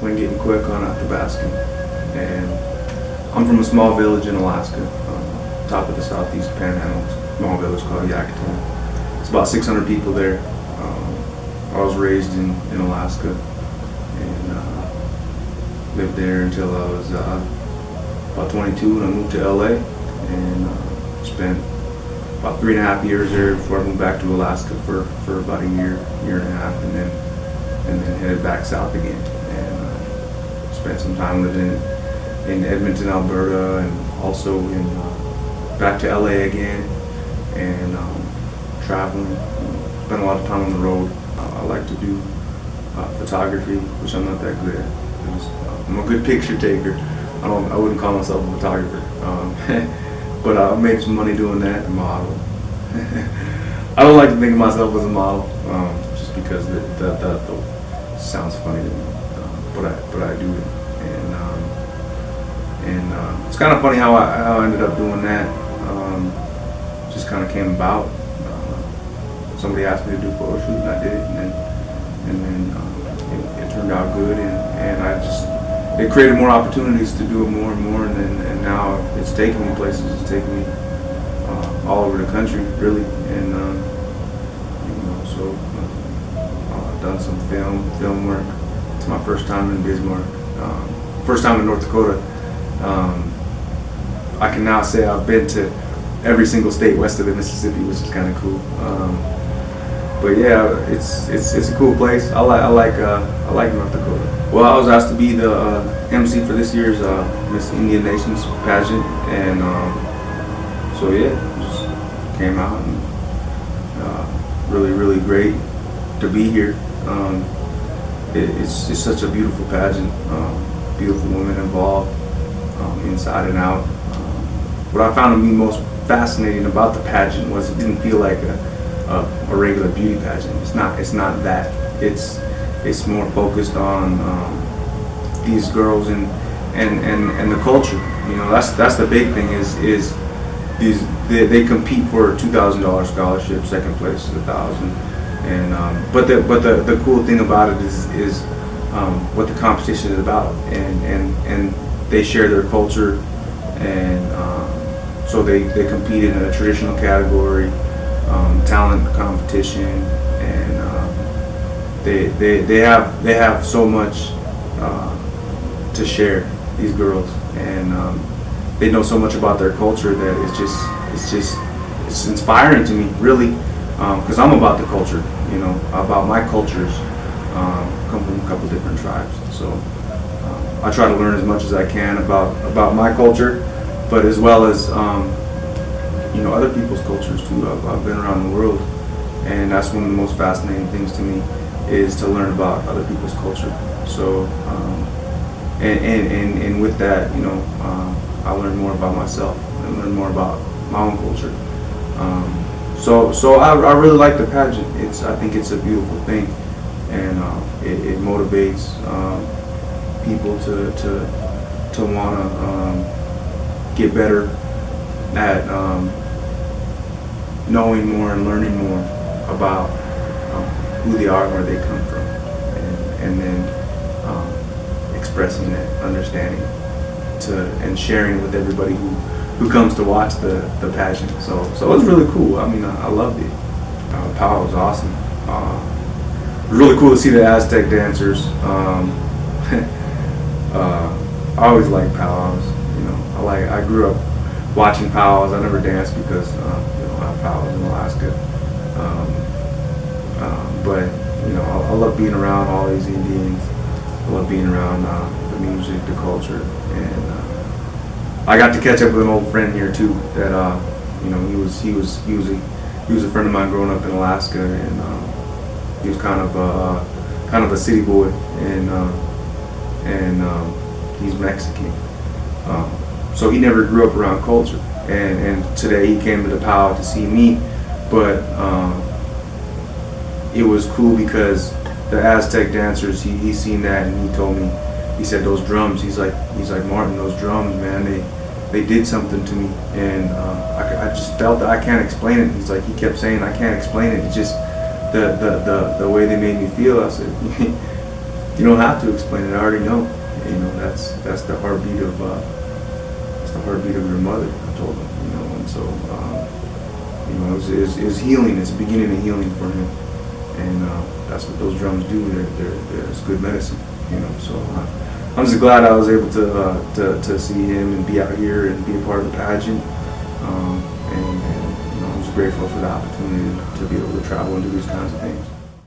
when getting quick on Athabasca. And I'm from a small village in Alaska, top of the southeast panhandle, small village called Yakutat. It's about 600 people there. I was raised in Alaska and lived there until I was about 22 when I moved to LA, and spent about 3.5 years there before I moved back to Alaska for about a year and a half, and then headed back south again, and spent some time living in Edmonton, Alberta, and also in back to LA again, and traveling. Spent a lot of time on the road. I like to do photography, which I'm not that good at. I'm a good picture taker. I wouldn't call myself a photographer, but I made some money doing that. A model. I don't like to think of myself as a model, just because that sounds funny to me, but I do it, and it's kind of funny how I ended up doing that. Just kind of came about. Somebody asked me to do a photo shoot, and I did it, and then it turned out good, and it created more opportunities to do it more and more, and now it's taking me places. It's taking me all over the country, really, and so I've done some film work. It's my first time in Bismarck, first time in North Dakota. I can now say I've been to every single state west of the Mississippi, which is kind of cool. But yeah, it's a cool place. I like North Dakota. Well, I was asked to be the MC for this year's Miss Indian Nations Pageant, and so yeah, just came out, and really great to be here. It's just such a beautiful pageant, beautiful women involved, inside and out. What I found to be most fascinating about the pageant was it didn't feel like a regular beauty pageant. It's not that. It's more focused on these girls and the culture. You know, that's the big thing is they compete for a $2,000 scholarship. Second place is $1,000. And but the cool thing about it is what the competition is about, and they share their culture, and so they compete in a traditional category. Talent competition, and they have so much to share, these girls, and they know so much about their culture that it's inspiring to me, really, because I'm about the culture, you know, about my cultures. Come from a couple different tribes, so I try to learn as much as I can about my culture, but as well as you know, other people's cultures too. I've been around the world, and that's one of the most fascinating things to me, is to learn about other people's culture. So, and with that, you know, I learn more about myself and learn more about my own culture. So I really like the pageant. I think it's a beautiful thing, and it motivates people to want to get better at knowing more and learning more about who they are and where they come from, and then expressing that understanding and sharing it with everybody who comes to watch the pageant. So it was really cool. I mean, I loved it. Pow was awesome. It was really cool to see the Aztec dancers. I always liked powwows. You know, I grew up watching powwows. I never danced because you know, I have powwows in Alaska. But you know, I love being around all these Indians. I love being around the music, the culture, and I got to catch up with an old friend here too. That you know, he was a friend of mine growing up in Alaska, and he was kind of a city boy, and he's Mexican. So he never grew up around culture, and today he came to the POW to see me, but it was cool because the Aztec dancers, he seen that, and he told me, he said, those drums, he's like Martin, those drums, man, they did something to me, and I just felt that I can't explain it. He's like, he kept saying, I can't explain it. It's just the way they made me feel. I said, You don't have to explain it. I already know. You know, that's the heartbeat of your mother. I told him. You know, and so you know, it was healing. It's a beginning of healing for him, and that's what those drums do. It's good medicine. You know, so I'm just glad I was able to see him and be out here and be a part of the pageant. And you know, I'm just grateful for the opportunity to be able to travel and do these kinds of things.